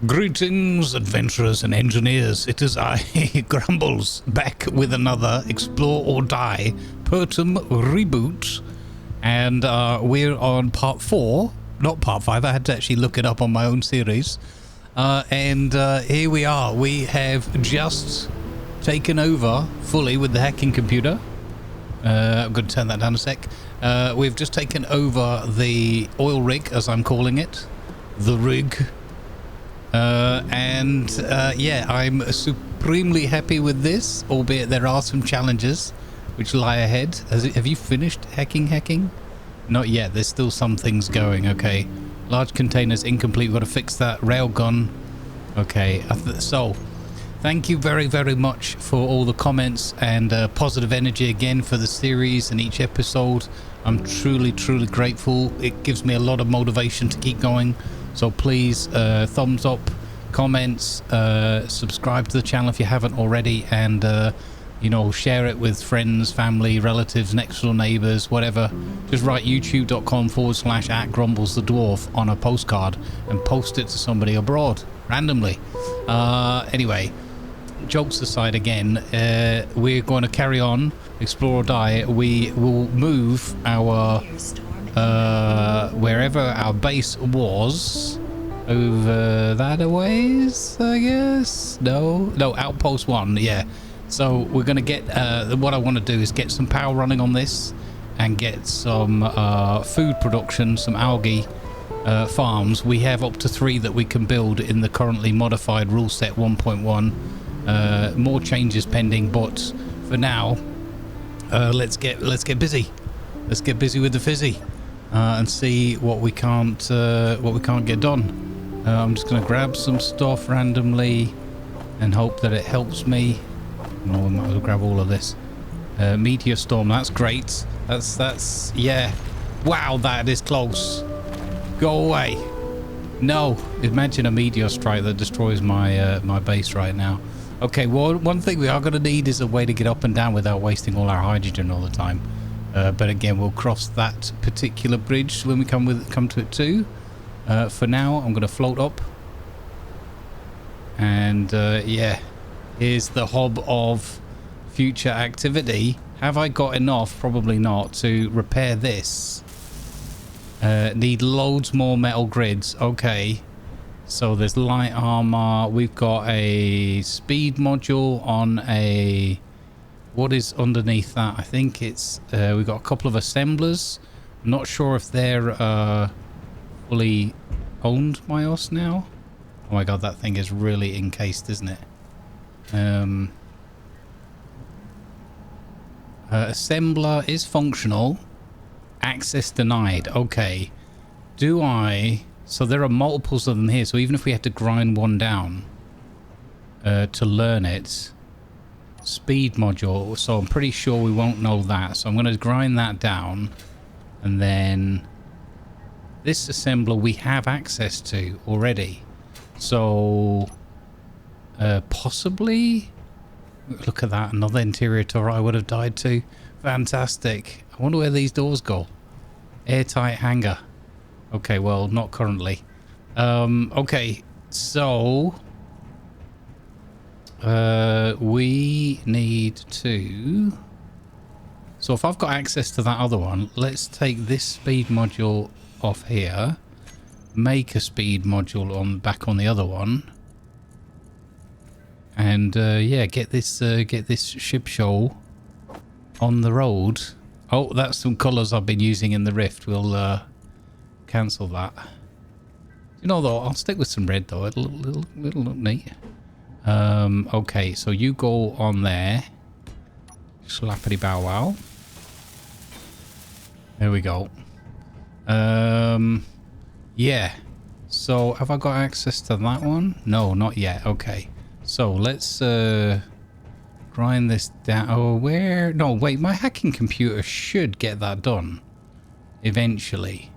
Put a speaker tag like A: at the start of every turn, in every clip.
A: Greetings, adventurers and engineers. It is I, Grumbles, back with another Explore or Die Pertam Reboot. And we're on part 4, not part 5. I had to actually look it up on my own series. Here we are. We have just taken over fully with the hacking computer. I'm going to turn that down a sec. We've just taken over the oil rig, as I'm calling it. The rig. Yeah, I'm supremely happy with this, albeit there are some challenges which lie ahead. Have you finished hacking? Not yet. There's still some things going. Okay, large containers incomplete. We've got to fix that railgun. Okay, so thank you very, very much for all the comments and positive energy again for the series and each episode. I'm truly grateful. It gives me a lot of motivation to keep going. So please, thumbs up, comments, subscribe to the channel if you haven't already, and you know, share it with friends, family, relatives, next door neighbors, whatever. Just write youtube.com/@Grumbles the Dwarf on a postcard and post it to somebody abroad randomly. Anyway, jokes aside again, we're going to carry on, explore or die. We will move our wherever our base was over that a ways, I guess. No, outpost 1. Yeah, so we're gonna get what I want to do is get some power running on this and get some food production, some algae farms. We have up to 3 that we can build in the currently modified Ruleset 1.1. More changes pending, but for now, let's get busy. Let's get busy with the fizzy. And see what we can't get done. I'm just gonna grab some stuff randomly and hope that it helps me. No, we might as well grab all of this. Meteor storm, that's great. That's yeah. Wow, that is close. Go away. No, imagine a meteor strike that destroys my my base right now. Okay, well, one thing we are gonna need is a way to get up and down without wasting all our hydrogen all the time. But again, we'll cross that particular bridge when we come to it too. For now, I'm going to float up. And yeah, here's the hub of future activity. Have I got enough? Probably not, to repair this. Need loads more metal grids. Okay. So there's light armor. We've got a speed module on a... What is underneath that? I think it's we've got a couple of assemblers. I'm not sure if they're fully owned by us now. Oh my god, that thing is really encased, isn't it? Assembler is functional. Access denied. Okay. Do I... So there are multiples of them here. So even if we had to grind one down to learn it... Speed module, so I'm pretty sure we won't know that, so I'm going to grind that down, and then this assembler we have access to already, so possibly, look at that, another interior turret I would have died to. Fantastic. I wonder where these doors go. Airtight hangar. Okay, well, not currently. Okay, so we need to... So if I've got access to that other one, let's take this speed module off here, make a speed module back on the other one, and yeah, get this ship show on the road. Oh, that's some colors I've been using in the rift. We'll cancel that. You know, though, I'll stick with some red though. It'll look neat. Okay, so you go on there. Slappity bow wow. There we go. Yeah. So have I got access to that one? No, not yet. Okay. So let's grind this down. Oh, where? No, wait, my hacking computer should get that done eventually.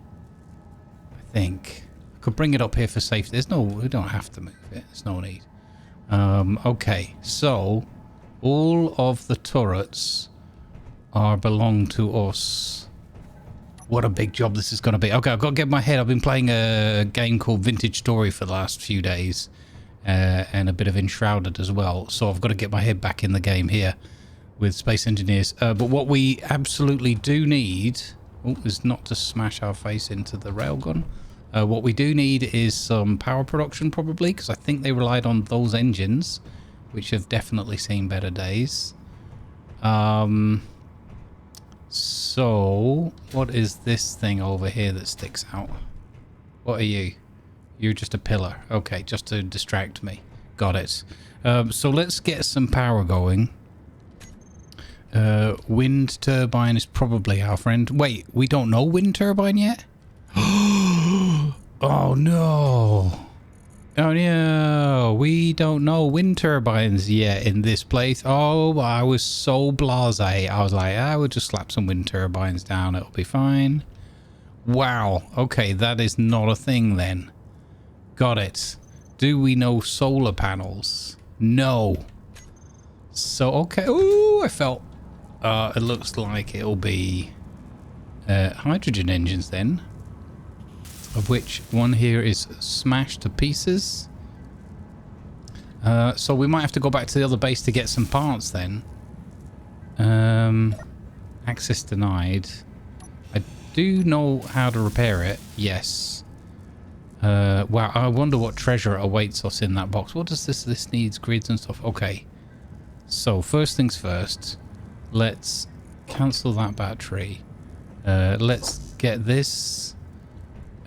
A: I think. I could bring it up here for safety. We don't have to move it. There's no need. Okay, so all of the turrets belong to us. What a big job this is going to be. Okay, I've got to get my head. I've been playing a game called Vintage Story for the last few days. and a bit of Enshrouded as well. So I've got to get my head back in the game here with Space Engineers. But what we absolutely do need is not to smash our face into the railgun. What we do need is some power production, probably, because I think they relied on those engines, which have definitely seen better days. So what is this thing over here that sticks out? What are you? You're just a pillar. Okay, just to distract me. Got it. So let's get some power going. Wind turbine is probably our friend. Wait, we don't know wind turbine yet? Oh no. Oh no, we don't know wind turbines yet in this place. Oh, I was so blasé. I was like, I would just slap some wind turbines down. It'll be fine. Wow. Okay, that is not a thing then. Got it. Do we know solar panels? No. So, okay. Ooh, I felt... it looks like it'll be hydrogen engines then. Of which one here is smashed to pieces. So we might have to go back to the other base to get some parts then. Access denied. I do know how to repair it. Yes. Wow, I wonder what treasure awaits us in that box. What does this needs grids and stuff. Okay. So first things first. Let's cancel that battery. Let's get this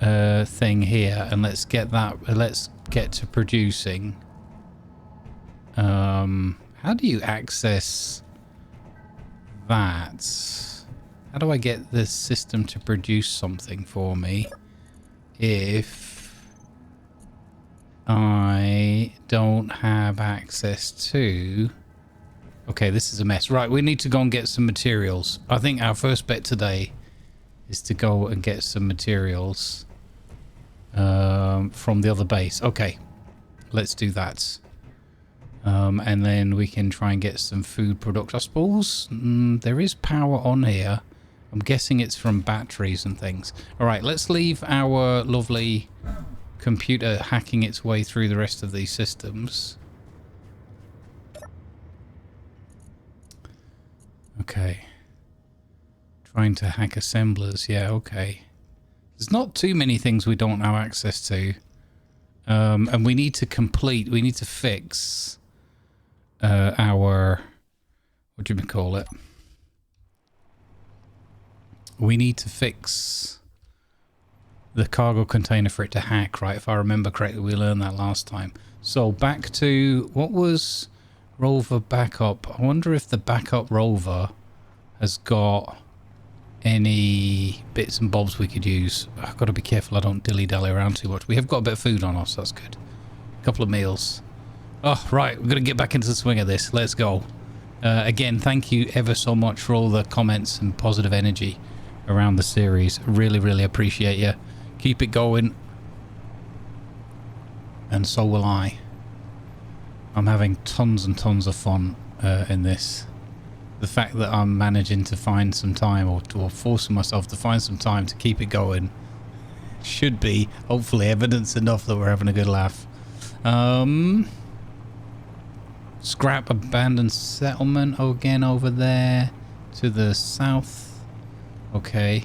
A: thing here, and let's get to producing. How do you access that? How do I get this system to produce something for me if I don't have access to... Okay, this is a mess. Right, we need to go and get some materials. I think our first bet today is to go and get some materials from the other base. Okay, let's do that. And then we can try and get some food production. I suppose there is power on here. I'm guessing it's from batteries and things. All right, let's leave our lovely computer hacking its way through the rest of these systems. Okay. Trying to hack assemblers. Yeah, okay. There's not too many things we don't have access to. And we need to fix our... What do you call it? We need to fix the cargo container for it to hack, right? If I remember correctly, we learned that last time. So back to... What was rover backup? I wonder if the backup rover has got any bits and bobs we could use. I've got to be careful I don't dilly-dally around too much. We have got a bit of food on us, that's good. A couple of meals. Oh, right, we're going to get back into the swing of this. Let's go. Again, thank you ever so much for all the comments and positive energy around the series. Really, really appreciate you. Keep it going. And so will I. I'm having tons and tons of fun in this. The fact that I'm managing to find some time or forcing myself to find some time to keep it going should be hopefully evidence enough that we're having a good laugh. Scrap abandoned settlement again over there to the south. Okay.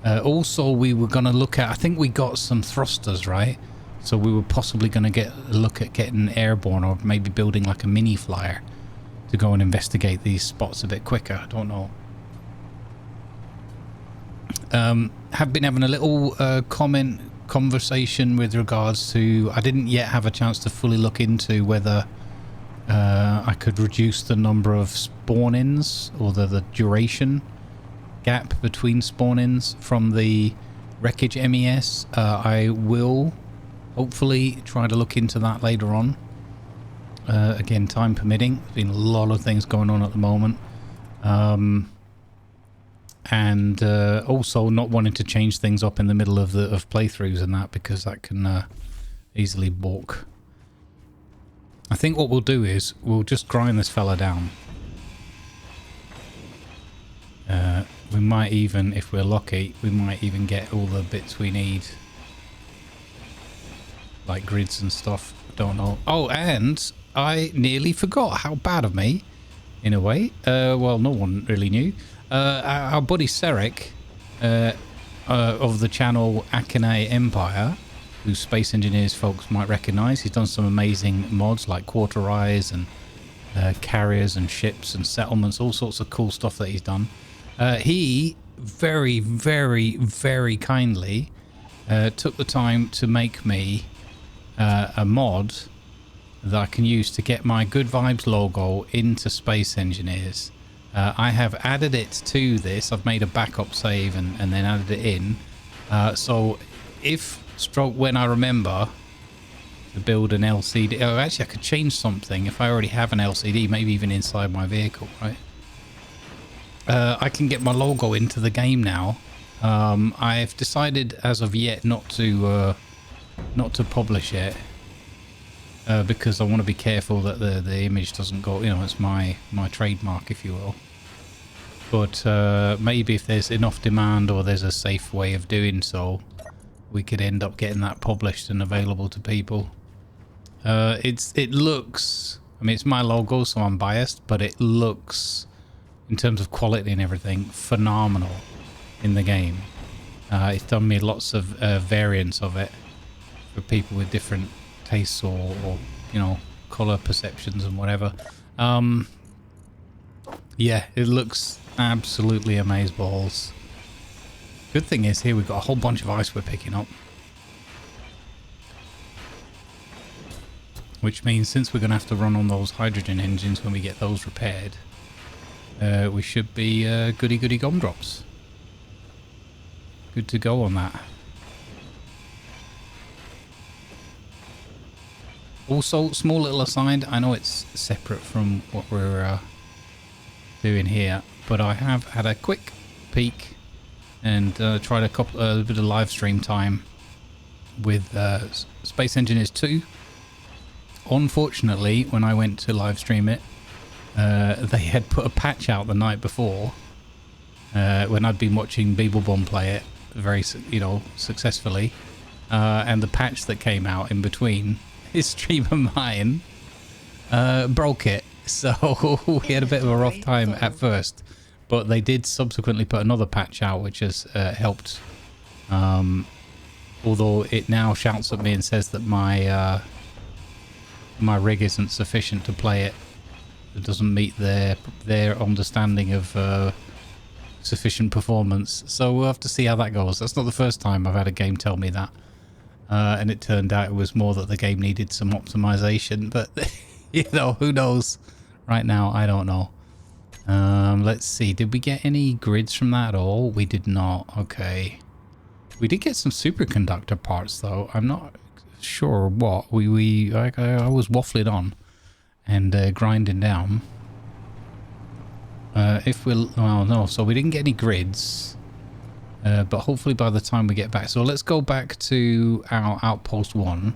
A: Also, we were going to look at... I think we got some thrusters, right? So we were possibly going to look at getting airborne or maybe building like a mini flyer to go and investigate these spots a bit quicker. I don't know. Have been having a little conversation with regards to... I didn't yet have a chance to fully look into whether I could reduce the number of spawn-ins or the duration gap between spawn-ins from the wreckage MES. I will hopefully try to look into that later on. Again, time permitting. There's been a lot of things going on at the moment. And also not wanting to change things up in the middle of playthroughs and that, because that can easily balk. I think what we'll do is we'll just grind this fella down. We might even, if we're lucky, we might even get all the bits we need. like grids and stuff. Don't know. Oh, and I nearly forgot. How bad of me, in a way. Well, no one really knew. Our buddy Sarekh of the channel Akane Empire, who Space Engineers folks might recognize. He's done some amazing mods like Quarterize and carriers and ships and settlements, all sorts of cool stuff that he's done. He very, very, very kindly took the time to make me a mod that I can use to get my Good Vibes logo into Space Engineers. I have added it to this. I've made a backup save and then added it in. So if when I remember to build an LCD... Oh, actually, I could change something if I already have an LCD, maybe even inside my vehicle, right? I can get my logo into the game now. I've decided as of yet not to publish it because I want to be careful that the image doesn't go, you know, it's my trademark, if you will. But maybe if there's enough demand or there's a safe way of doing so, we could end up getting that published and available to people. It looks, I mean, it's my logo, so I'm biased, but it looks, in terms of quality and everything, phenomenal in the game. It's done me lots of variants of it for people with different tastes or you know, color perceptions and whatever. Yeah, it looks absolutely amazeballs. Good thing is here we've got a whole bunch of ice we're picking up, which means since we're going to have to run on those hydrogen engines when we get those repaired, we should be goody goody gumdrops. Good to go on that. Also, small little aside, I know it's separate from what we're doing here, but I have had a quick peek and tried a bit of live stream time with Space Engineers 2. Unfortunately, when I went to live stream it, they had put a patch out the night before when I'd been watching Beeblebomb play it very, you know, successfully, and the patch that came out in between his stream and mine broke it, so we had a bit of a rough time at first, but they did subsequently put another patch out which has helped, although it now shouts at me and says that my rig isn't sufficient to play it. It doesn't meet their understanding of sufficient performance, so we'll have to see how that goes. That's not the first time I've had a game tell me that, and it turned out it was more that the game needed some optimization, but you know, who knows right now. I don't know. Let's see, did we get any grids from that at all? We did not. Okay, we did get some superconductor parts though. I'm not sure what I was waffling on and grinding down. Well, no, so we didn't get any grids, but hopefully by the time we get back, so let's go back to our Outpost 1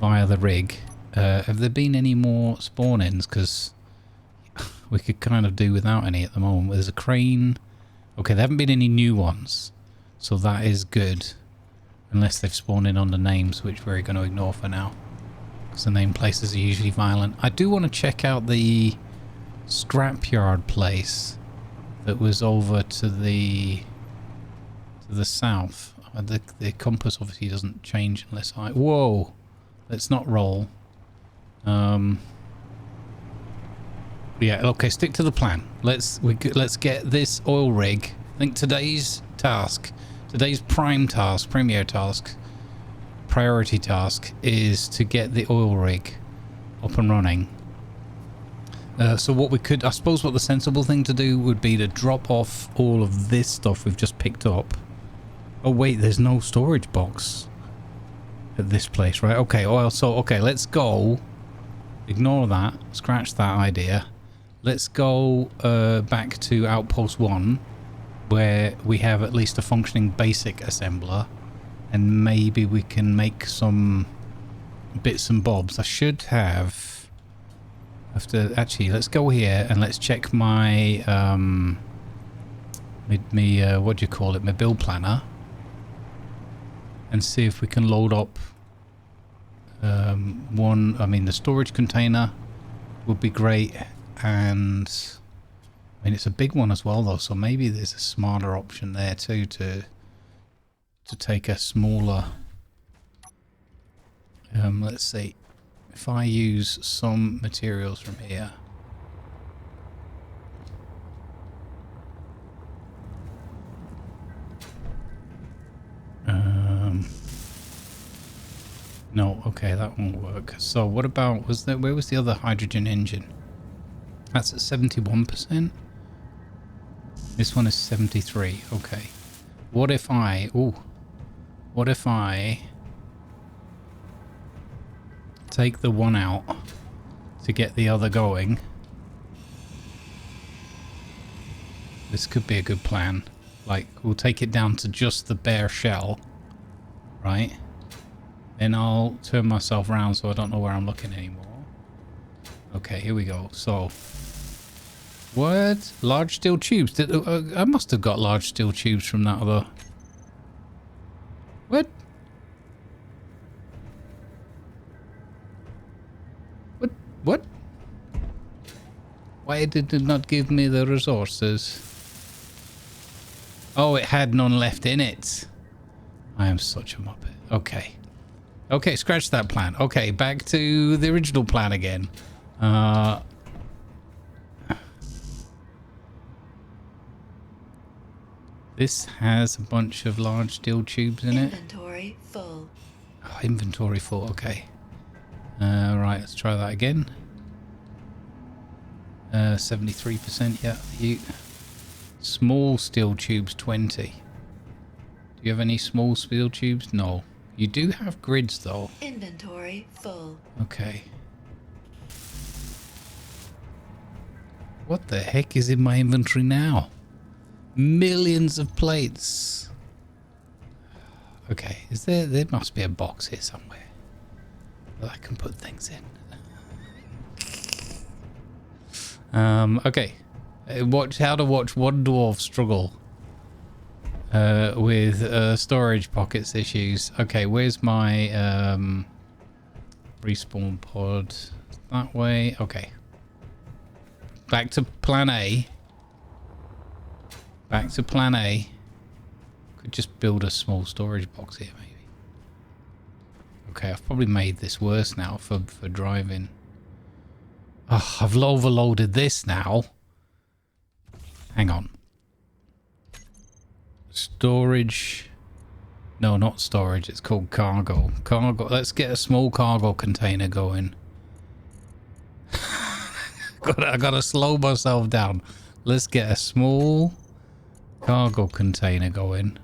A: via the rig. Have there been any more spawn-ins? Because we could kind of do without any at the moment. There's a crane. Okay, there haven't been any new ones, so that is good, unless they've spawned in under names, which we're going to ignore for now, because the name places are usually violent. I do want to check out the scrapyard place that was over to the south. The compass obviously doesn't change unless I... Whoa! Let's not roll. Yeah, okay, stick to the plan. Let's get this oil rig. I think today's premier task, priority task is to get the oil rig up and running. So what we could, I suppose what the sensible thing to do would be to drop off all of this stuff we've just picked up. Oh wait, there's no storage box at this place, right? Okay, well, so, okay, let's go. Ignore that. Scratch that idea. Let's go back to Outpost 1, where we have at least a functioning basic assembler, and maybe we can make some bits and bobs. I should have to actually, let's go here and let's check my what do you call it, my build planner, and see if we can load up One, I mean, the storage container would be great, and I mean, it's a big one as well, though, so maybe there's a smarter option there too to take a smaller. Let's see, if I use some materials from here. No, okay, that won't work. So what about, where was the other hydrogen engine? That's at 71%. This one is 73. Okay. What if I take the one out to get the other going? This could be a good plan. Like, we'll take it down to just the bare shell, right? Then I'll turn myself around so I don't know where I'm looking anymore. Okay, here we go. So, what? Large steel tubes? I must have got large steel tubes from that other... What? What? Why did it not give me the resources? Oh, it had none left in it. I am such a muppet. Okay. Okay, scratch that plan. Okay, back to the original plan again. This has a bunch of large steel tubes in it.
B: Inventory full.
A: Oh, inventory full, okay. Right, let's try that again. 73%, yeah. Small steel tubes, 20. Do you have any small steel tubes? No. You do have grids, though.
B: Inventory full.
A: Okay. What the heck is in my inventory now? Millions of plates. Okay, there must be a box here somewhere that I can put things in. Okay. How to watch one dwarf struggle with storage pockets issues. Okay, where's my respawn pod? That way. Okay. Back to plan A. Back to plan A. Could just build a small storage box here, maybe. Okay, I've probably made this worse now for driving. Oh, I've overloaded this now. Hang on. Storage. No, not storage. It's called cargo. Cargo. Let's get a small cargo container going. I gotta slow myself down. Let's get a small cargo container going.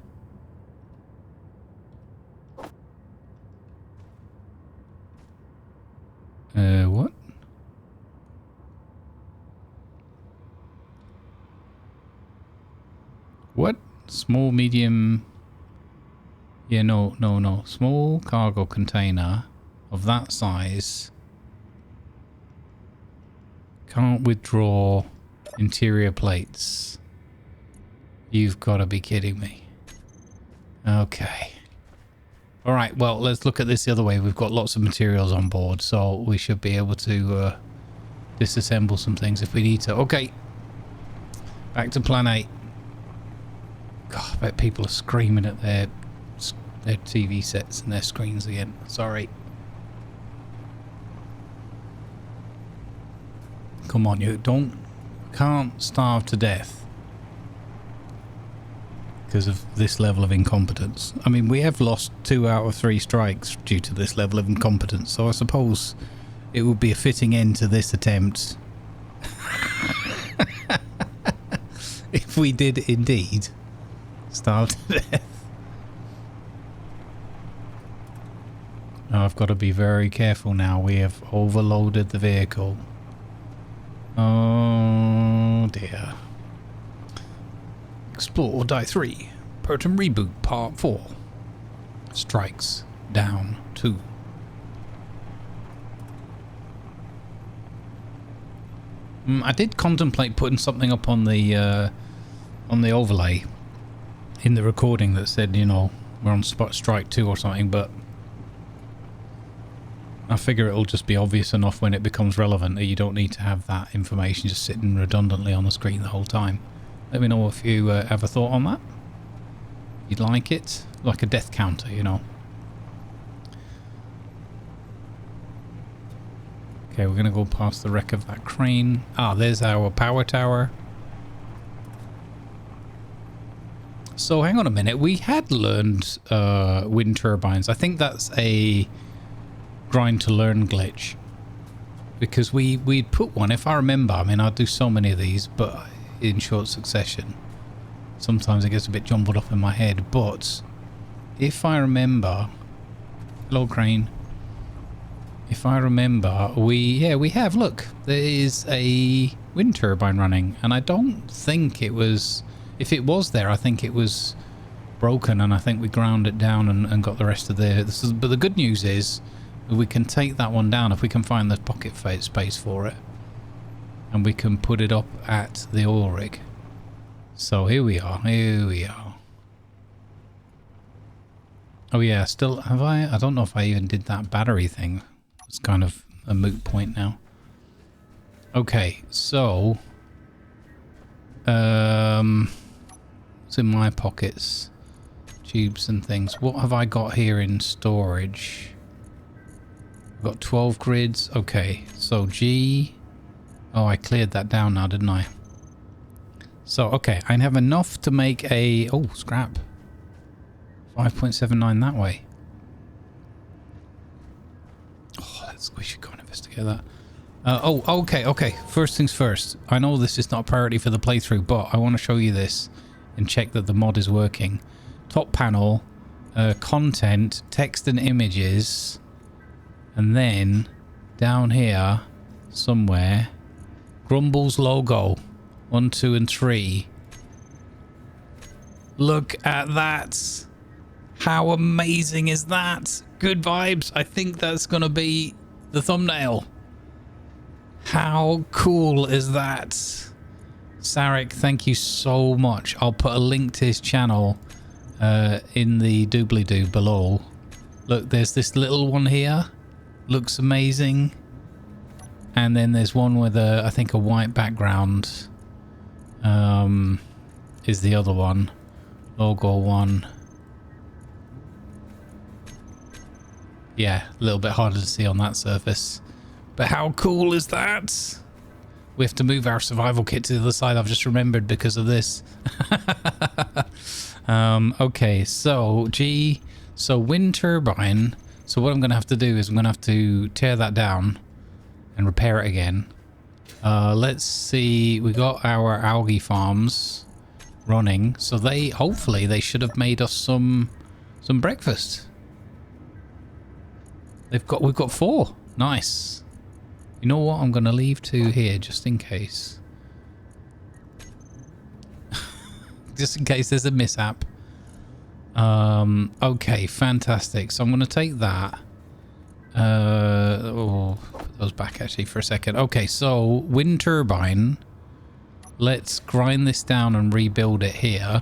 A: What? What? Small, medium... Yeah, no. Small cargo container of that size. Can't withdraw interior plates. You've got to be kidding me. Okay. Alright, well, let's look at this the other way. We've got lots of materials on board, so we should be able to disassemble some things if we need to. Okay. Back to plan A. God, I bet people are screaming at their TV sets and their screens again. Sorry. Come on, you can't starve to death because of this level of incompetence. I mean, we have lost 2 out of 3 strikes due to this level of incompetence, so I suppose it would be a fitting end to this attempt if we did indeed starve to death. Now I've got to be very careful now. We have overloaded the vehicle. Oh dear. Explore or Die 3. Pertam Reboot Part 4. Strikes down 2. I did contemplate putting something up on the overlay in the recording that said, you know, we're on spot strike 2 or something, but I figure it'll just be obvious enough when it becomes relevant that you don't need to have that information just sitting redundantly on the screen the whole time. Let me know if you have a thought on that. You'd like it? Like a death counter, you know. Okay, we're going to go past the wreck of that crane. Ah, there's our power tower. So hang on a minute. We had learned wind turbines. I think that's a grind to learn glitch. Because we'd put one, if I remember. I mean, I do so many of these, but in short succession. Sometimes it gets a bit jumbled up in my head. But if I remember... Hello, crane. If I remember, we have, look, there is a wind turbine running, and I don't think it was, if it was there, I think it was broken, and I think we ground it down and got the rest of but the good news is we can take that one down if we can find the pocket space for it, and we can put it up at the oil rig. So here we are. Oh yeah, still, have I don't know if I even did that battery thing. It's kind of a moot point now. Okay, so what's in my pockets? Tubes and things. What have I got here in storage? I've got 12 grids. Okay, so G. Oh, I cleared that down now, didn't I? So, okay, I have enough to make a... Oh, scrap. 5.79 that way. We should go and investigate that. Okay. First things first. I know this is not a priority for the playthrough, but I want to show you this and check that the mod is working. Top panel, content, text and images, and then down here somewhere, Grumbles logo, 1, 2, and 3. Look at that. How amazing is that? Good vibes. I think that's going to be the thumbnail. How cool is that? Sarekh, thank you so much. I'll put a link to his channel in the doobly-doo below. Look, there's this little one here. Looks amazing. And then there's one with a, I think, a white background. Is the other one. Logo one. Yeah, a little bit harder to see on that surface. But how cool is that? We have to move our survival kit to the other side. I've just remembered because of this. Okay, so G. So wind turbine. So what I'm going to have to do is I'm going to have to tear that down and repair it again. Let's see. We got our Algaefarms running. So they, hopefully, they should have made us some breakfast. We've got 4. Nice. You know what? I'm going to leave 2 here just in case. Just in case there's a mishap. Okay, fantastic. So I'm going to take that. Put those back actually for a second. Okay, so wind turbine. Let's grind this down and rebuild it here.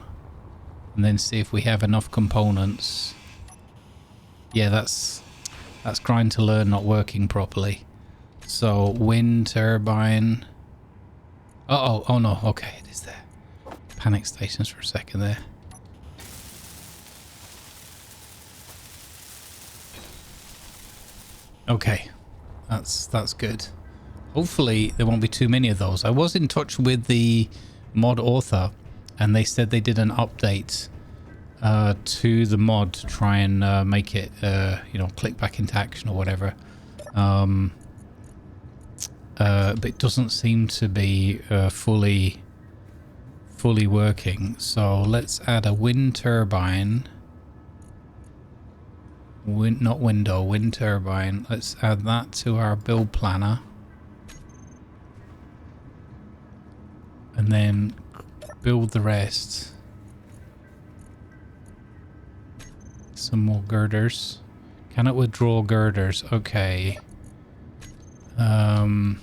A: And then see if we have enough components. Yeah, that's grind to learn not working properly. So wind turbine. Oh no, okay, it is there. Panic stations for a second there. Okay, that's good. Hopefully there won't be too many of those. I was in touch with the mod author and they said they did an update to the mod to try and make it, you know, click back into action or whatever. But it doesn't seem to be fully working. So let's add a wind turbine. Not window, wind turbine. Let's add that to our build planner. And then build the rest. Some more girders. Cannot withdraw girders. Okay. Actually,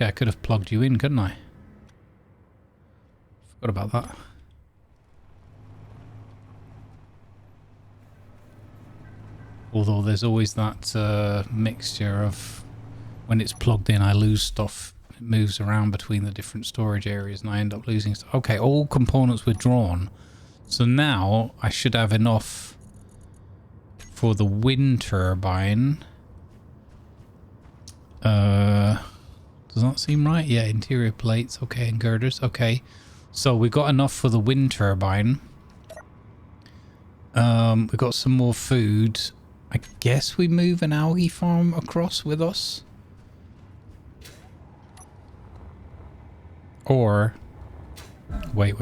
A: I could have plugged you in, couldn't I? Forgot about that. Although there's always that mixture of when it's plugged in, I lose stuff. It moves around between the different storage areas and I end up losing stuff. Okay, all components withdrawn. So now I should have enough for the wind turbine. Does that seem right? Yeah, interior plates. Okay, and girders. Okay. So we got enough for the wind turbine. We got some more food. I guess we move an Algaefarm across with us. Or wait.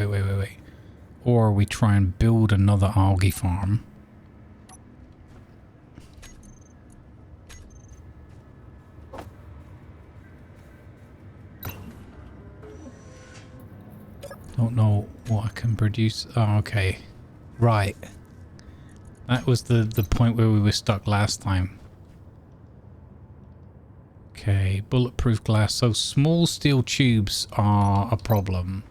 A: Or we try and build another Algaefarm. Don't know what I can produce. Oh, okay. Right. That was the point where we were stuck last time. Okay, bulletproof glass. So small steel tubes are a problem.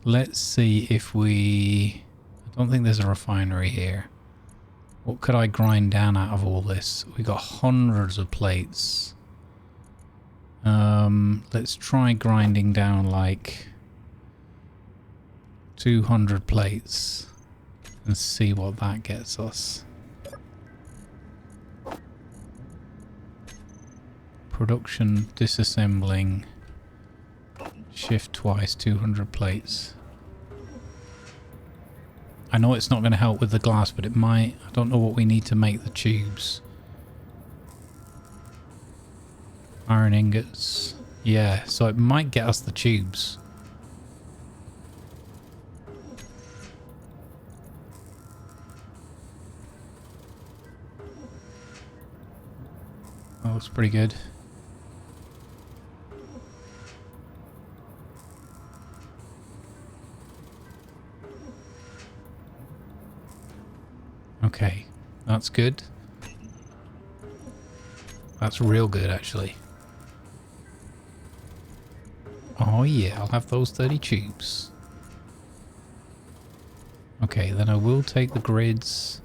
A: Let's see if we... I don't think there's a refinery here. What could I grind down out of all this? We got hundreds of plates. Let's try grinding down like 200 plates and see what that gets us. Production, disassembling, shift twice, 200 plates. I know it's not going to help with the glass, but it might. I don't know what we need to make the tubes. Iron ingots. Yeah, so it might get us the tubes. That looks pretty good. Okay, that's good. That's real good, actually. Oh yeah, I'll have those 30 tubes. Okay, then I will take the grids.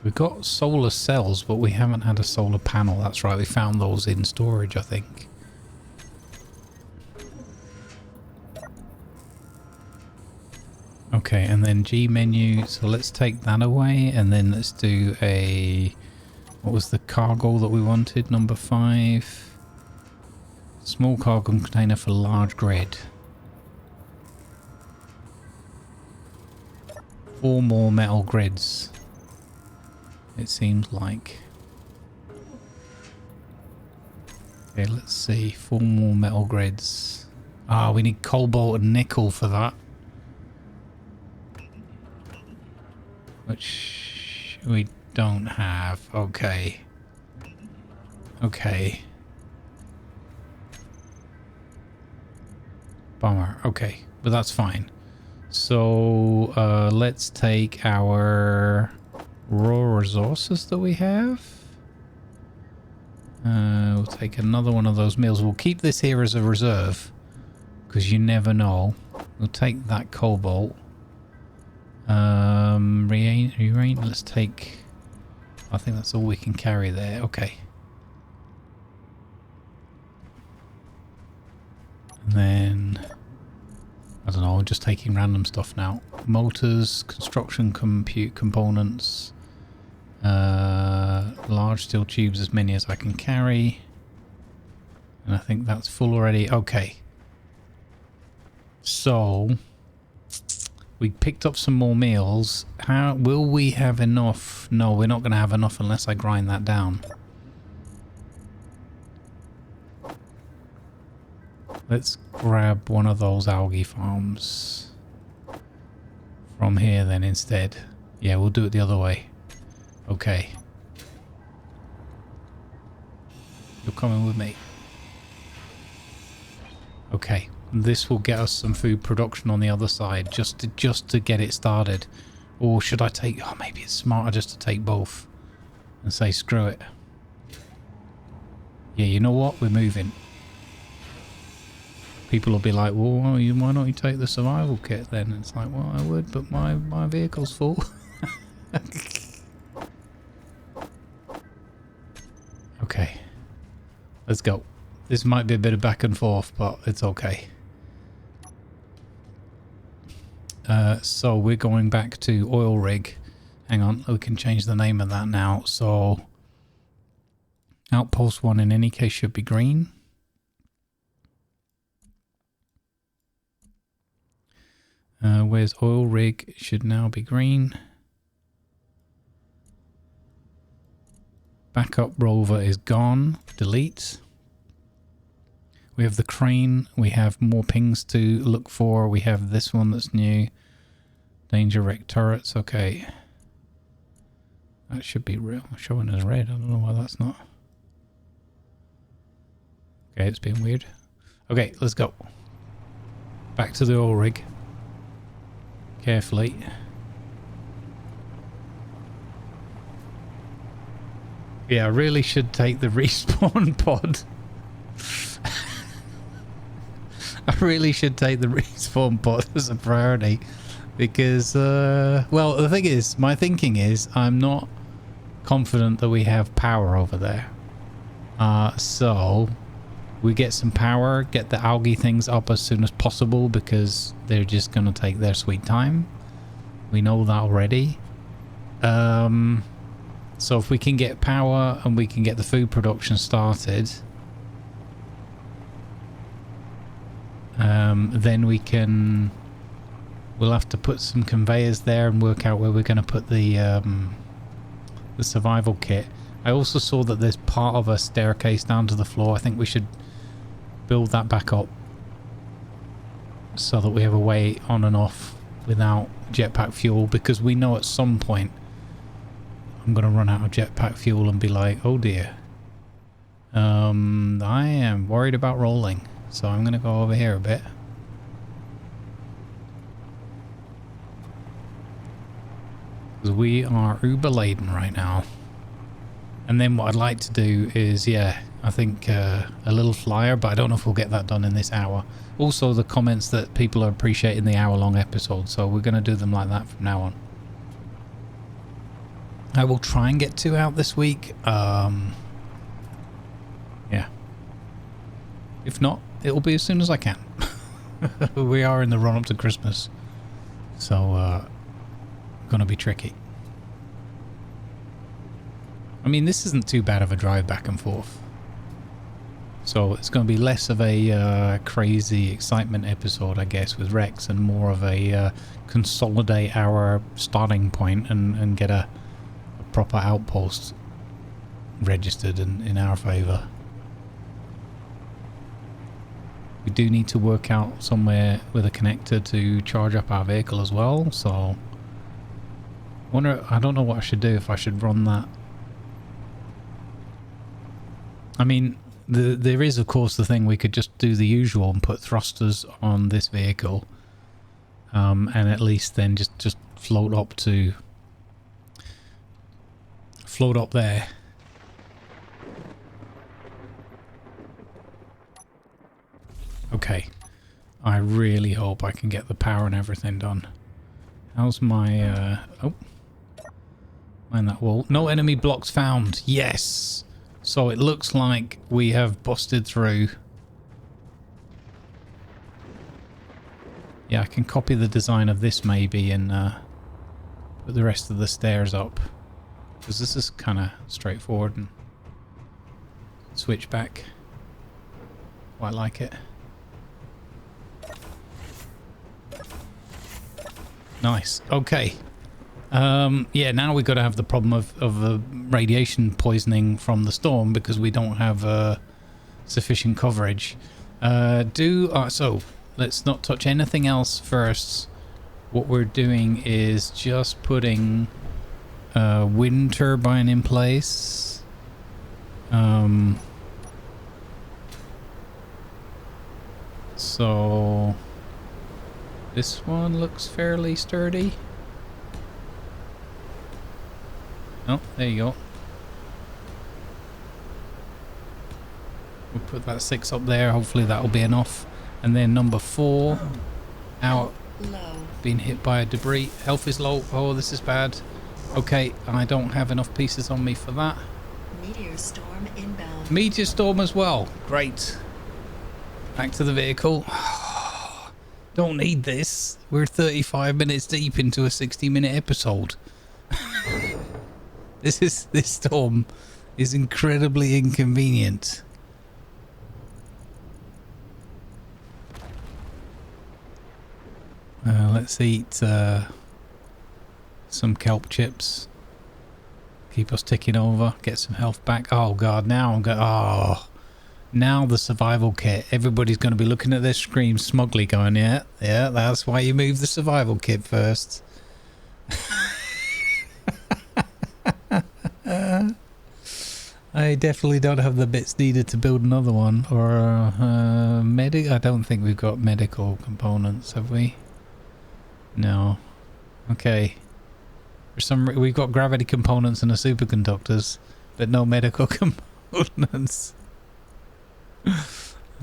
A: We've got solar cells, but we haven't had a solar panel. That's right, we found those in storage, I think. Okay, and then G menu. So let's take that away, and then let's do a... What was the cargo that we wanted? Number 5. Small cargo container for large grid. 4 more metal grids. It seems like. Okay, let's see. 4 more metal grids. Ah, we need cobalt and nickel for that. Which we don't have. Okay. Okay. Bummer. Okay, but that's fine. So let's take our raw resources that we have. We'll take another one of those meals. We'll keep this here as a reserve because you never know. We'll take that cobalt. Let's take... I think that's all we can carry there. Okay. And then... I don't know, just taking random stuff now. Motors, construction compute components, large steel tubes, as many as I can carry. And I think that's full already. Okay. So, we picked up some more meals. How will we have enough? No, we're not going to have enough unless I grind that down. Let's grab one of those Algaefarms from here then instead. Yeah, we'll do it the other way. Okay. You're coming with me. Okay. This will get us some food production on the other side just to get it started. Or should I take... Oh, maybe it's smarter just to take both and say screw it. Yeah, you know what? We're moving. People will be like, well, why don't you take the survival kit then? It's like, well, I would, but my vehicle's full. Okay, let's go. This might be a bit of back and forth, but it's okay. So we're going back to oil rig. Hang on, we can change the name of that now. So Outpost 1 in any case should be green. Where's oil rig? Should now be green. Backup rover is gone. Delete. We have the crane. We have more pings to look for. We have this one that's new. Danger wreck turrets. Okay. That should be real. Showing as red. I don't know why that's not. Okay, it's being weird. Okay, let's go. Back to the oil rig. Carefully. Yeah, I really should take the respawn pod. I really should take the respawn pod as a priority. Because, well, the thing is, my thinking is, I'm not confident that we have power over there. So, we get some power, get the algae things up as soon as possible, because they're just going to take their sweet time. We know that already. So if we can get power and we can get the food production started, then we'll have to put some conveyors there and work out where we're going to put the survival kit. I also saw that there's part of a staircase down to the floor. I think we should build that back up so that we have a way on and off without jetpack fuel, because we know at some point I'm going to run out of jetpack fuel and be like, oh dear. I am worried about rolling, so I'm going to go over here a bit. Because we are uber laden right now. And then what I'd like to do is, yeah, I think a little flyer, but I don't know if we'll get that done in this hour. Also, the comments that people are appreciating the hour-long episode, so we're going to do them like that from now on. I will try and get 2 out this week. Yeah. If not, it'll be as soon as I can. We are in the run-up to Christmas, so going to be tricky. I mean, this isn't too bad of a drive back and forth. So it's going to be less of a crazy excitement episode, I guess, with Rex, and more of a consolidate our starting point and get a proper outpost registered in our favour. We do need to work out somewhere with a connector to charge up our vehicle as well, so I don't know what I should do, if I should run that. I mean, there is of course the thing, we could just do the usual and put thrusters on this vehicle, and at least then just float up there. Okay, I really hope I can get the power and everything done. How's my oh, mind that wall. No enemy blocks found. Yes. So it looks like we have busted through. Yeah, I can copy the design of this maybe and put the rest of the stairs up, because this is kind of straightforward and switch back. Quite like it. Nice. Okay. Yeah, now we've got to have the problem of radiation poisoning from the storm, because we don't have sufficient coverage. So let's not touch anything else first. What we're doing is just putting a wind turbine in place. So this one looks fairly sturdy. Oh, there you go. We'll put that 6 up there. Hopefully that'll be enough. And then number 4, out,
B: Low.
A: being hit by a debris. Health is low. Oh, this is bad. Okay, I don't have enough pieces on me for that.
B: Meteor storm inbound.
A: Meteor storm as well. Great. Back to the vehicle. Don't need this. We're 35 minutes deep into a 60-minute episode. This storm is incredibly inconvenient. Let's eat some kelp chips. Keep us ticking over. Get some health back. Oh god, now I'm going. Oh, now the survival kit. Everybody's going to be looking at their screen smugly, going, "Yeah, that's why you move the survival kit first." I definitely don't have the bits needed to build another one. Or medic. I don't think we've got medical components, have we? No. Okay. For some we've got gravity components and a superconductors, but no medical components.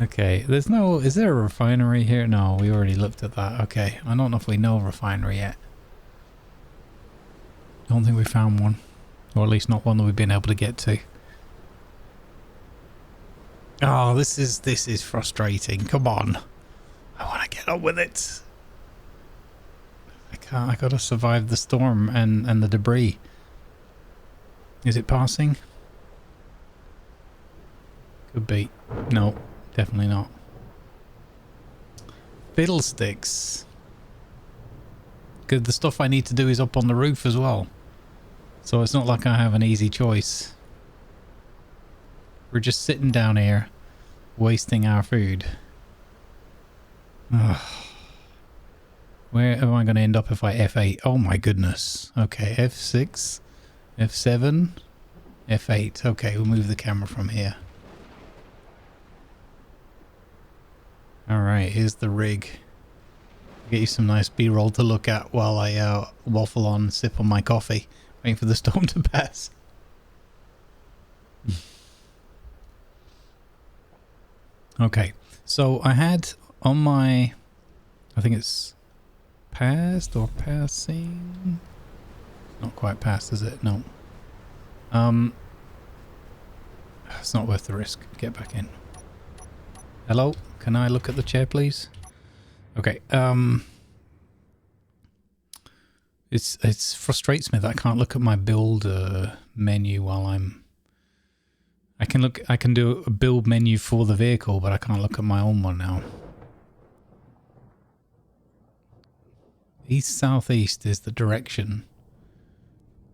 A: Okay. There's no. Is there a refinery here? No, we already looked at that. Okay. I don't know if we know a refinery yet. Don't think we found one, or at least not one that we've been able to get to. Oh, this is frustrating. Come on. I want to get on with it. I can't. I gotta survive the storm and the debris. Is it passing? Could be. No, definitely not. Fiddlesticks. Because the stuff I need to do is up on the roof as well. So it's not like I have an easy choice. We're just sitting down here, wasting our food. Ugh. Where am I going to end up if I F8? Oh my goodness. Okay, F6, F7, F8. Okay, we'll move the camera from here. Alright, here's the rig. Get you some nice B-roll to look at while I waffle on, sip on my coffee, waiting for the storm to pass. Okay, so I had on my, I think it's past or passing? Not quite past, is it? No. It's not worth the risk. Get back in. Hello? Can I look at the chair, please? Okay. It's frustrates me that I can't look at my build menu while I can do a build menu for the vehicle, but I can't look at my own one now. East southeast is the direction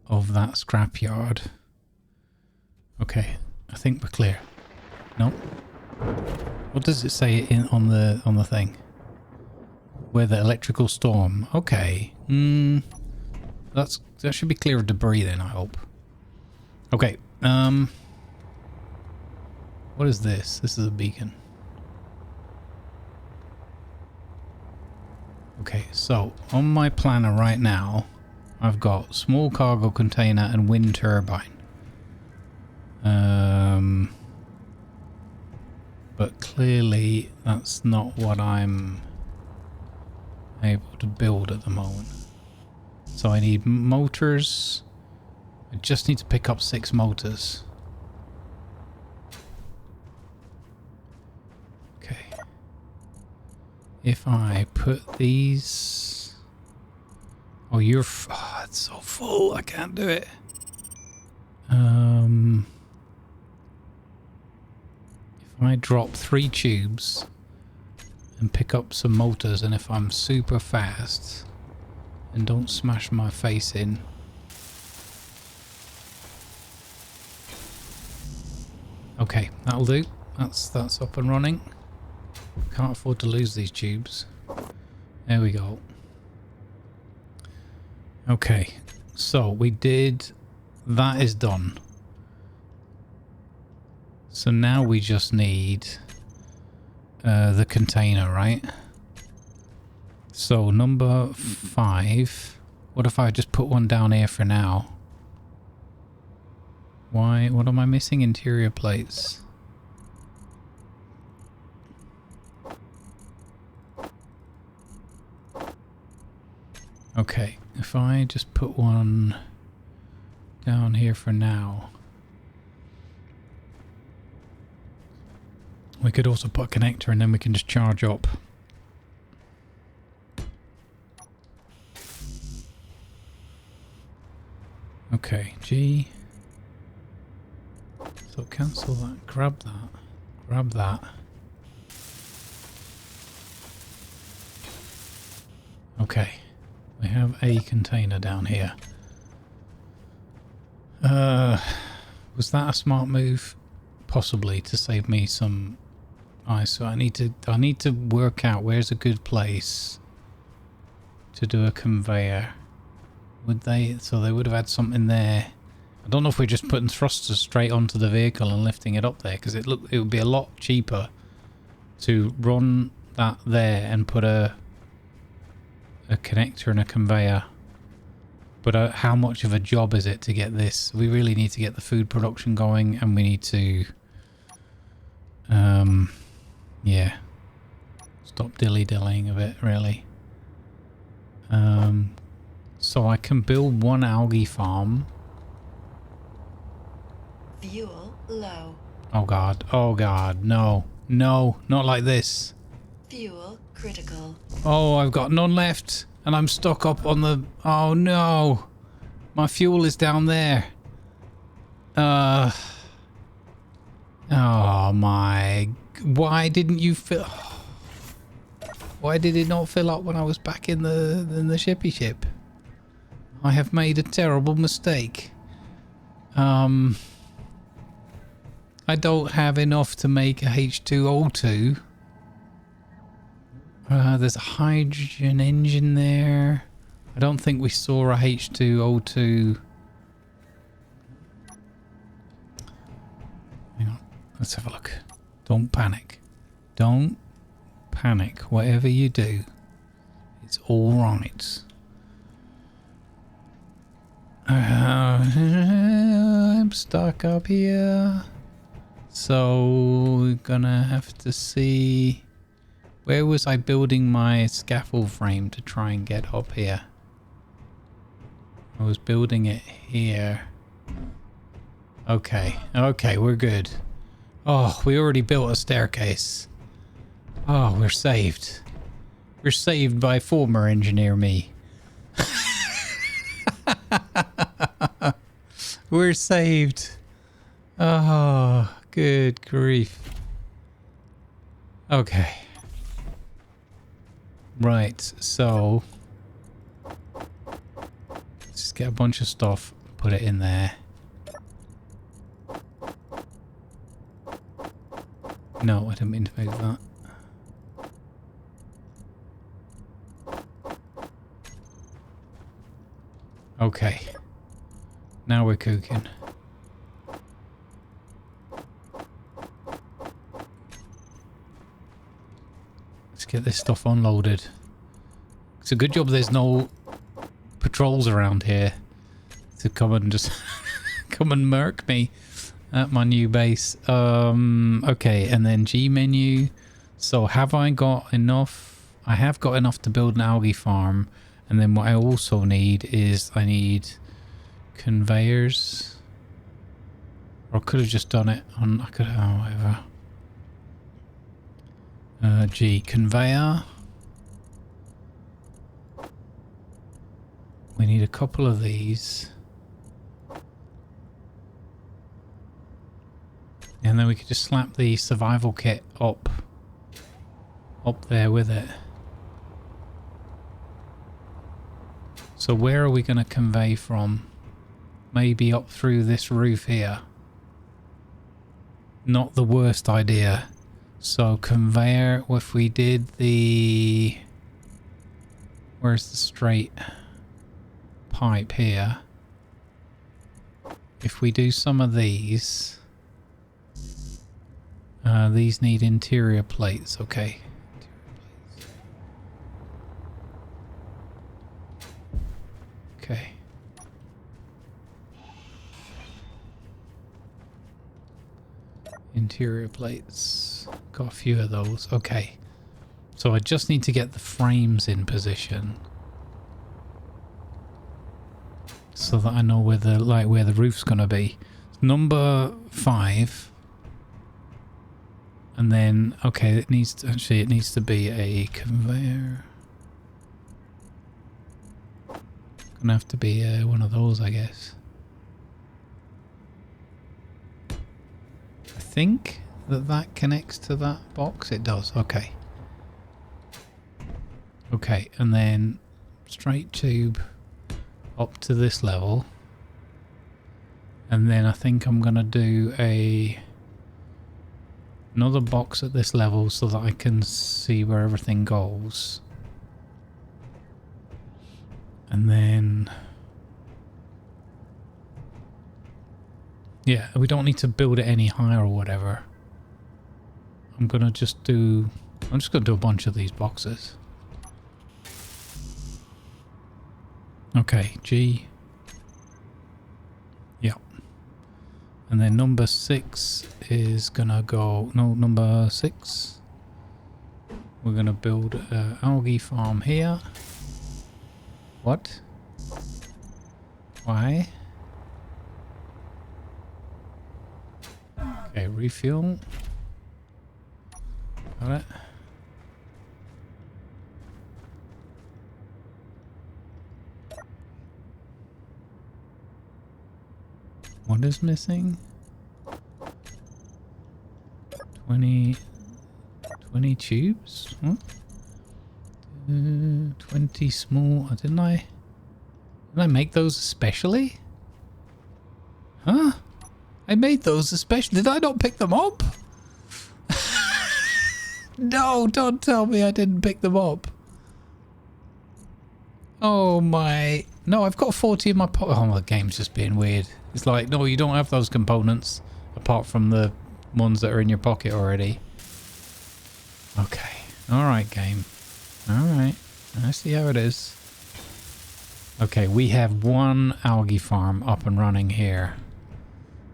A: of that scrapyard. Okay, I think we're clear. Nope. What does it say on the thing? Where the electrical storm. Okay. That should be clear of debris then, I hope. Okay. What is this? This is a beacon. Okay, so on my planner right now, I've got small cargo container and wind turbine. But clearly that's not what I'm able to build at the moment. So I need motors. I just need to pick up 6 motors. Okay. If I put these... Oh, you're... Oh, it's so full. I can't do it. If I drop 3 tubes and pick up some motors, and if I'm super fast and don't smash my face in. Okay, that'll do. That's up and running. Can't afford to lose these tubes. There we go. Okay, so we did... That is done. So now we just need the container, right? So number 5. What if I just put one down here for now? Why? What am I missing? Interior plates. Okay, if I just put one down here for now. We could also put a connector and then we can just charge up. Okay, G. So cancel that, grab that. Okay, we have a container down here. Was that a smart move? Possibly, to save me some ice. So I need to work out where's a good place to do a conveyor. Would they? So they would have had something there. I don't know if we're just putting thrusters straight onto the vehicle and lifting it up there, because it would be a lot cheaper to run that there and put a connector and a conveyor. But how much of a job is it to get this? We really need to get the food production going, and we need to yeah, stop dilly-dallying a bit, really. So I can build one algae farm.
B: Fuel low.
A: Oh god, no, not like this.
B: Fuel critical.
A: Oh, I've got none left, and I'm stuck up on the... Oh no, my fuel is down there. Oh my... Why didn't you fill... Why did it not fill up when I was back in the shippy ship? I have made a terrible mistake. I don't have enough to make a H2O2. There's a hydrogen engine there. I don't think we saw a H2O2. Hang on, let's have a look. Don't panic. Don't panic. Whatever you do, it's all right. I'm stuck up here. So we're gonna have to see... Where was I building my scaffold frame to try and get up here? I was building it here. Okay, we're good. Oh, we already built a staircase. Oh, we're saved. We're saved by former engineer me. We're saved. Oh, good grief. Okay. Right, so let's just get a bunch of stuff, put it in there. No, I didn't mean to move that. Okay. Now we're cooking. Let's get this stuff unloaded. It's a good job there's no patrols around here to come and just come and murk me at my new base. Okay, and then G menu. So have I got enough? I have got enough to build an algae farm. And then what I also need is I need conveyors. Or I could have just done it on... I could have... whatever. G, conveyor. We need a couple of these. And then we could just slap the survival kit up there with it. So where are we going to convey from? Maybe up through this roof here. Not the worst idea. So conveyor, if we did the... Where's the straight pipe here? If we do some of these need interior plates, okay. Okay. Interior plates. Got a few of those. Okay. So I just need to get the frames in position. so that I know where the roof's gonna be. Number 5, and then okay, it needs to be a conveyor. Gonna have to be one of those, I guess. I think that connects to that box. It does. Okay. Okay, and then straight tube up to this level. And then I think I'm gonna do another box at this level so that I can see where everything goes. And then yeah, we don't need to build it any higher or whatever. I'm just gonna do a bunch of these boxes. Okay, G. Yeah. And then number 6 is gonna go, no, number 6. We're gonna build an Algaefarm here. What? Why? Okay, refuel. Got it. What is missing? 20 tubes? What? 20 small. Didn't I make those especially? Huh? I made those especially. Did I not pick them up? No, don't tell me I didn't pick them up. Oh my. No, I've got 40 in my pocket. Oh, the game's just being weird. It's like, no, you don't have those components apart from the ones that are in your pocket already. Okay. Alright, game. Alright. I see how it is. Okay, we have one Algaefarm up and running here.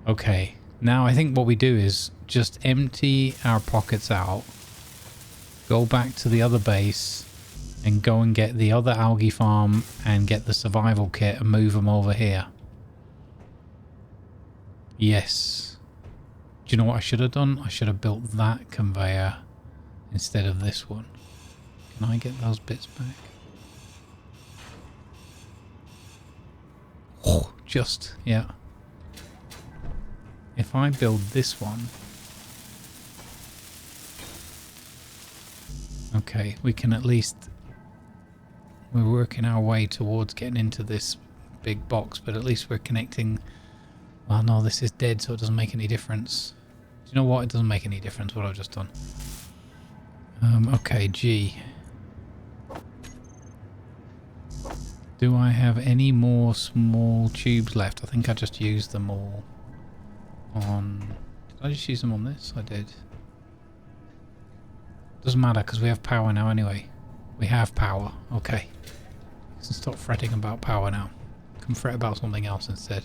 A: Okay. Now I think what we do is just empty our pockets out. Go back to the other base and go and get the other Algaefarm and get the survival kit and move them over here. Yes. Do you know what I should have done? I should have built that conveyor instead of this one. Can I get those bits back? Oh, just, yeah. If I build this one... Okay, we can at least... We're working our way towards getting into this big box, but at least we're connecting... Well, no, this is dead, so it doesn't make any difference. Do you know what? It doesn't make any difference what I've just done. Okay, G. Do I have any more small tubes left? I think I just used them all on... Did I just use them on this? I did. Doesn't matter because we have power now anyway. We have power. Okay. So stop fretting about power now. Can fret about something else instead.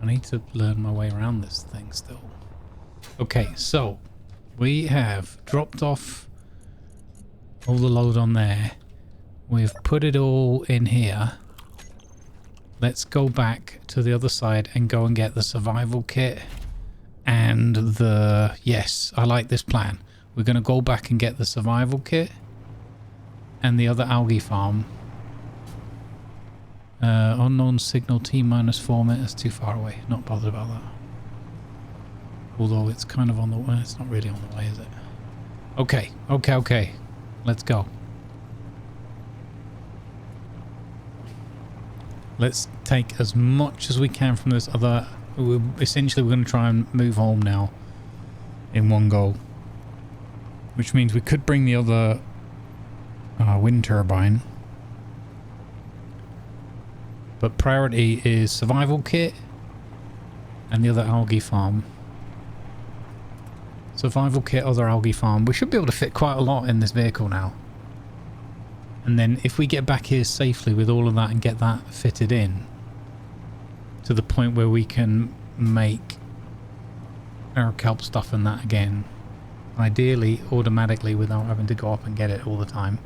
A: I need to learn my way around this thing still. Okay, so we have dropped off all the load on there. We've put it all in here. Let's go back to the other side and go and get the survival kit and the... Yes, I like this plan. We're going to go back and get the survival kit and the other Algaefarm. Unknown signal T-4 meters too far away. Not bothered about that. Although it's kind of on the way. It's not really on the way, is it? Okay, okay, okay. Let's go. Let's take as much as we can from this other... Essentially, we're going to try and move home now in one go. Which means we could bring the other wind turbine. But priority is survival kit and the other Algaefarm. Survival kit, other Algaefarm. We should be able to fit quite a lot in this vehicle now. And then if we get back here safely with all of that and get that fitted in to the point where we can make our kelp stuff and that again. Ideally, automatically, without having to go up and get it all the time.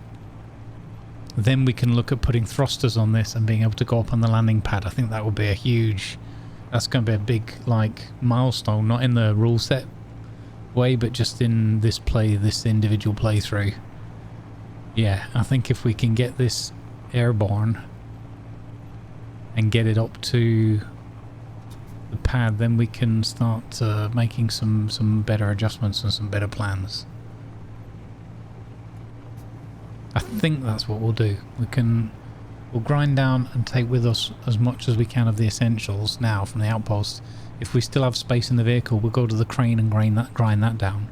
A: Then we can look at putting thrusters on this and being able to go up on the landing pad. I think that would be a huge... That's going to be a big, like, milestone. Not in the rule set way, but just in this individual playthrough. Yeah, I think if we can get this airborne and get it up to the pad, then we can start making some better adjustments and some better plans. I think that's what we'll do. We'll grind down and take with us as much as we can of the essentials now from the outpost. If we still have space in the vehicle, we'll go to the crane and grind that down.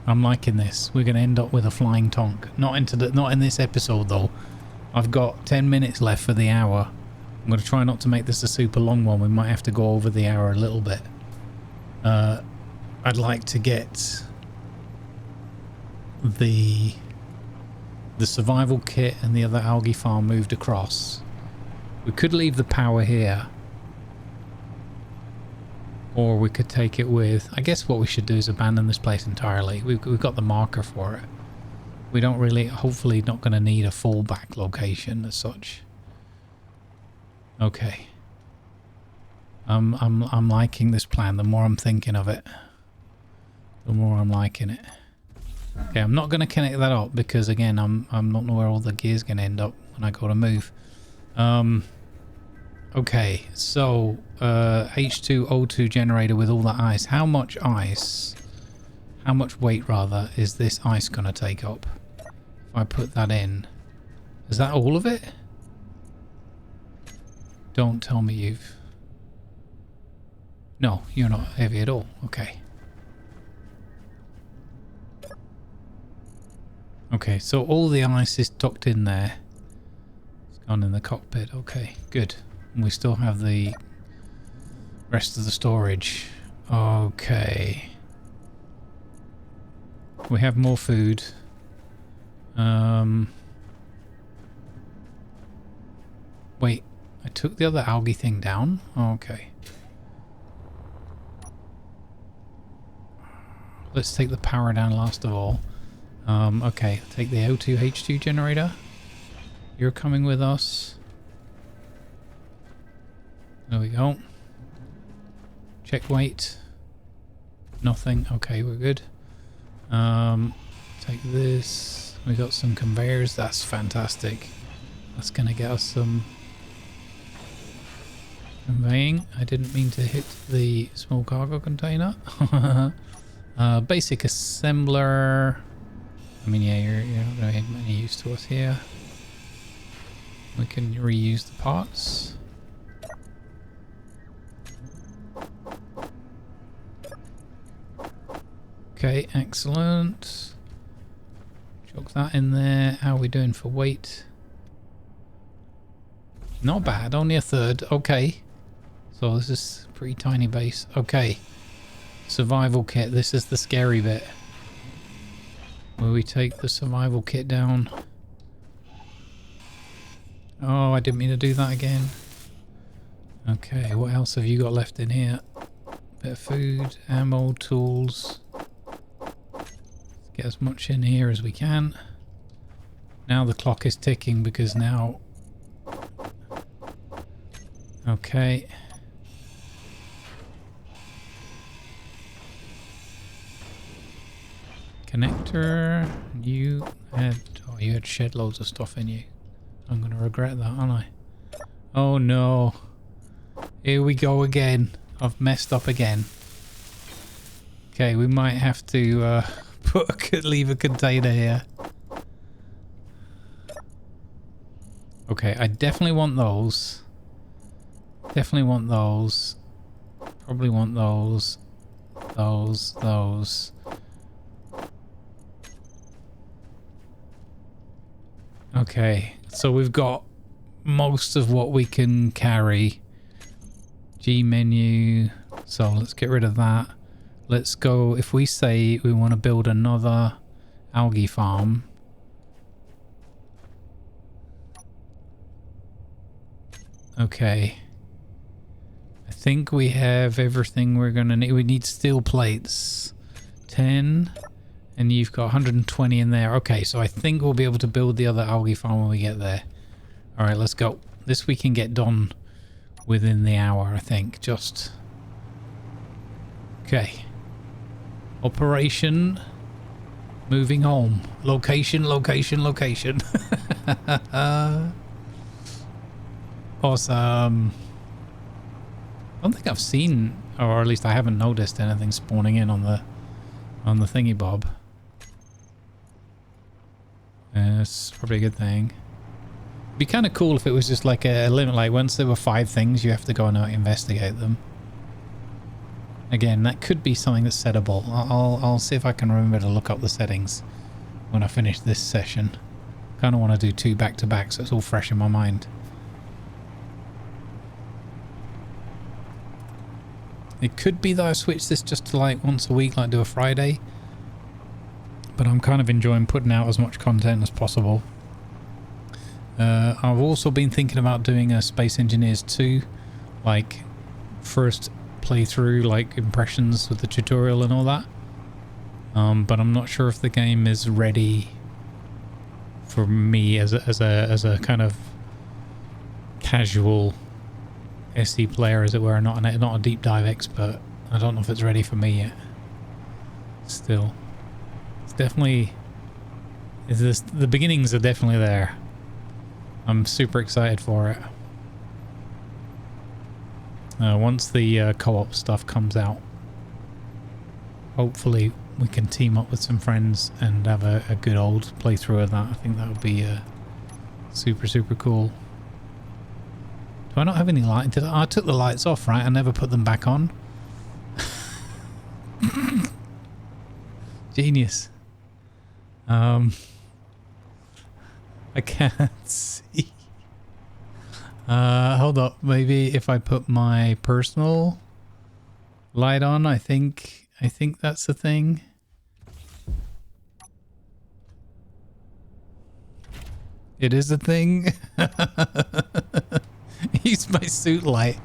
A: I'm liking this. We're going to end up with a flying tonk. Not in this episode though. I've got 10 minutes left for the hour. I'm going to try not to make this a super long one. We might have to go over the hour a little bit. I'd like to get the survival kit and the other Algaefarm moved across. We could leave the power here. Or we could take it with... I guess what we should do is abandon this place entirely. We've got the marker for it. We don't really... Hopefully not going to need a fallback location as such. Okay. I'm liking this plan. The more I'm thinking of it, the more I'm liking it. Okay, I'm not going to connect that up because again, I'm not know where all the gear's going to end up when I go to move. Okay, so H2O2 generator with all that ice. How much ice? How much weight rather is this ice going to take up? If I put that in, is that all of it? Don't tell me you've... No, you're not heavy at all. Okay. Okay, so all the ice is tucked in there. It's gone in the cockpit. Okay, good. And we still have the rest of the storage. Okay. We have more food. Wait, I took the other algae thing down? Okay. Let's take the power down last of all. Okay, take the O2H2 generator. You're coming with us. There we go. Check weight. Nothing. Okay, we're good. Take this. We got some conveyors. That's fantastic. That's gonna get us some conveying. I didn't mean to hit the small cargo container. Basic assembler. I mean, yeah, you're not going to have any use to us here. We can reuse the parts. Okay, excellent. Chuck that in there. How are we doing for weight? Not bad, only a third. Okay. So this is a pretty tiny base. Okay. Survival kit. This is the scary bit. Will we take the survival kit down? Oh, I didn't mean to do that again. Okay, what else have you got left in here? Bit of food, ammo, tools. Let's get as much in here as we can. Now the clock is ticking because now... Okay. Connector. You had shed loads of stuff in you. I'm gonna regret that, aren't I? Oh no. Here we go again. I've messed up again. Okay, we might have to leave a container here. Okay, I definitely want those. Definitely want those. Probably want those. Those. Okay, so we've got most of what we can carry. G menu. So let's get rid of that. Let's go, if we say we want to build another algae farm. Okay. I think we have everything we're gonna need. We need steel plates. 10. And you've got 120 in there. Okay, so I think we'll be able to build the other algae farm when we get there. Alright, let's go. This we can get done within the hour, I think. Just... Okay. Operation... Moving home. Location, location, location. Awesome. I don't think I've seen, or at least I haven't noticed anything spawning in on the thingy bob. It's probably a good thing. It'd be kind of cool if it was just like a limit, like once there were 5 things, you have to go and investigate them. Again, that could be something that's settable. I'll see if I can remember to look up the settings when I finish this session. Kind of want to do 2 back to back so it's all fresh in my mind. It could be that I switch this just to like once a week, like do a Friday. But I'm kind of enjoying putting out as much content as possible. I've also been thinking about doing a Space Engineers 2, like first playthrough, like impressions with the tutorial and all that. But I'm not sure if the game is ready for me as a kind of casual SE player, as it were, not a deep dive expert. I don't know if it's ready for me yet. Still, it's definitely the beginnings are definitely there. I'm super excited for it. Once the co-op stuff comes out, hopefully we can team up with some friends and have a good old playthrough of that. I think that would be super cool. Do I not have any light? I took the lights off, right? I never put them back on. Genius. I can't see. Hold up. Maybe if I put my personal light on, I think that's the thing. It is a thing. Use my suit light.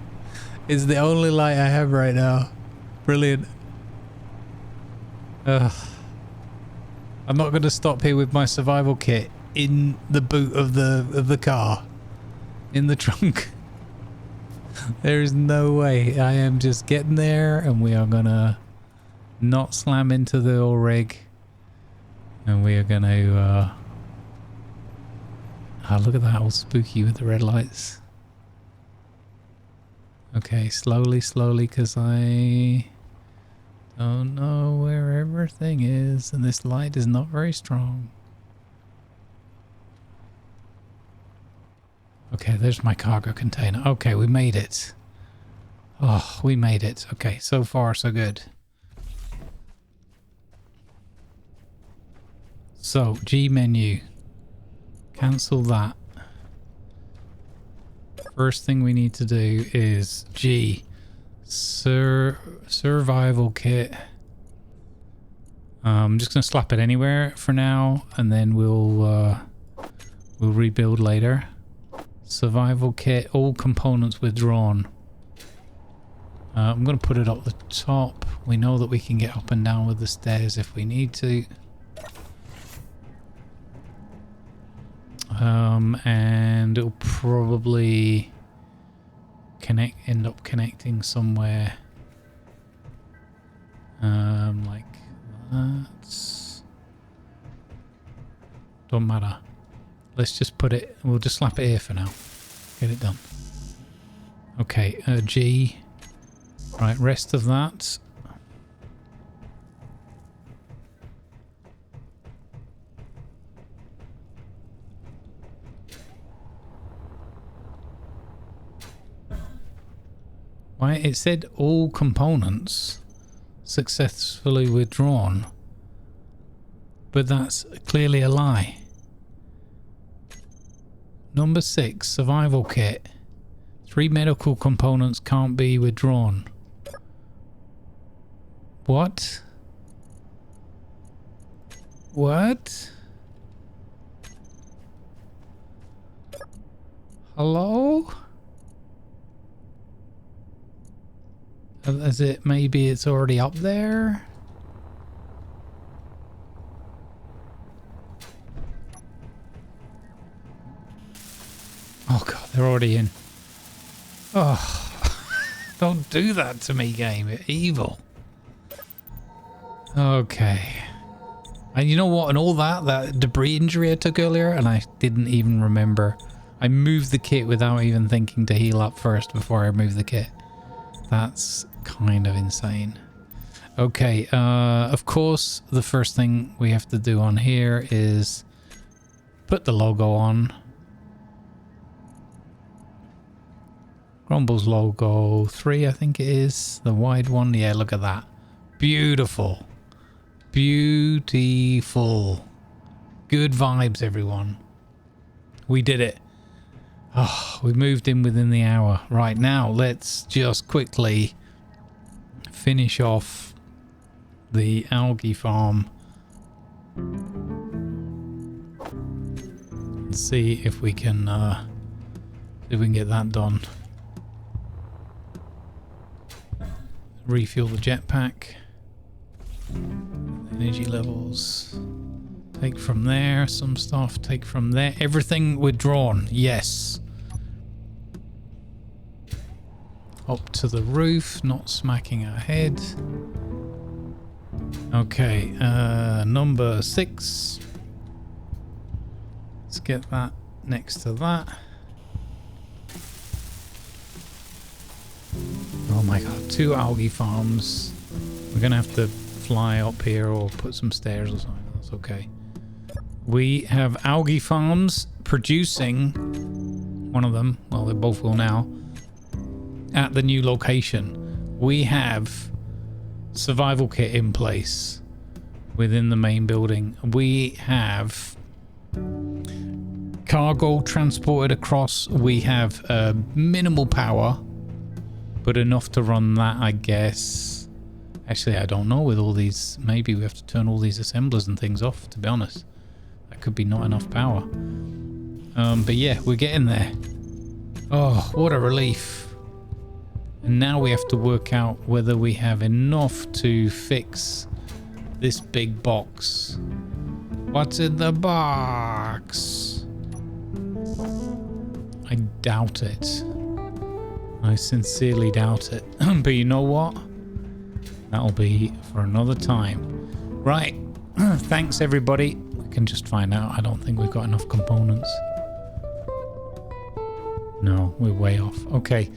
A: It's the only light I have right now. Brilliant. I'm not going to stop here with my survival kit in the boot of the car, in the trunk. There is no way. I am just getting there, and we are gonna not slam into the oil rig, and we are gonna look at that, all spooky with the red lights. Okay, slowly, because I don't know where everything is, and this light is not very strong. Okay, there's my cargo container. Okay, we made it. Oh, we made it. Okay, so far so good. So, G menu. Cancel that. First thing we need to do is G. Survival kit. I'm just going to slap it anywhere for now, and then we'll rebuild later. Survival kit, all components withdrawn. I'm going to put it up the top. We know that we can get up and down with the stairs if we need to. And it'll probably end up connecting somewhere like that. Don't matter. Let's just put it, we'll just slap it here for now. Get it done. Okay, G. Right, rest of that. Why, it said all components successfully withdrawn. But that's clearly a lie. Number 6, survival kit. 3 medical components can't be withdrawn. What? What? Hello? Is it, maybe it's already up there? Oh god, they're already in. Oh, don't do that to me, game. You're evil. Okay. And you know what? And all that debris injury I took earlier, and I didn't even remember. I moved the kit without even thinking to heal up first before I moved the kit. That's kind of insane. Okay, of course, the first thing we have to do on here is put the logo on. Grumbles logo 3, I think it is. The wide one. Yeah, look at that. Beautiful. Beautiful. Good vibes, everyone. We did it. Oh, we moved in within the hour. Right, now let's just quickly finish off the Algaefarm and see if we can get that done. Refuel the jetpack. Energy levels. Take from there some stuff. Take from there. Everything withdrawn. Yes. Up to the roof. Not smacking our head. Okay. Number 6. Let's get that next to that. Oh my god. 2 Algaefarms. We're going to have to fly up here or put some stairs or something. That's okay. We have Algaefarms producing one of them. Well, they both will now. At the new location. We have survival kit in place within the main building. We have cargo transported across. We have minimal power, but enough to run that, I guess. Actually, I don't know with all these. Maybe we have to turn all these assemblers and things off, to be honest. That could be not enough power. But yeah, we're getting there. Oh, what a relief. And now we have to work out whether we have enough to fix this big box. What's in the box? I doubt it. I sincerely doubt it. But you know what? That'll be for another time. Right. Thanks, everybody. We can just find out. I don't think we've got enough components. No, we're way off. Okay.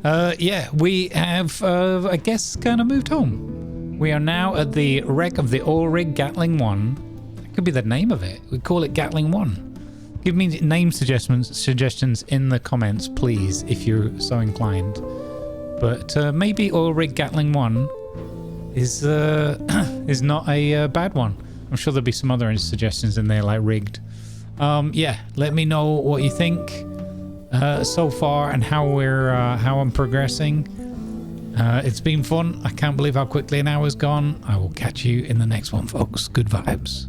A: Yeah, we have, I guess, kind of moved home. We are now at the wreck of the oil rig Gatling 1. That could be the name of it. We call it Gatling 1. Give me name suggestions in the comments, please, if you're so inclined. But maybe oil rig Gatling 1 is not a bad one. I'm sure there'll be some other suggestions in there, like rigged. Yeah, let me know what you think so far and how I'm progressing. It's been fun. I can't believe how quickly an hour's gone. I will catch you in the next one, folks. Good vibes.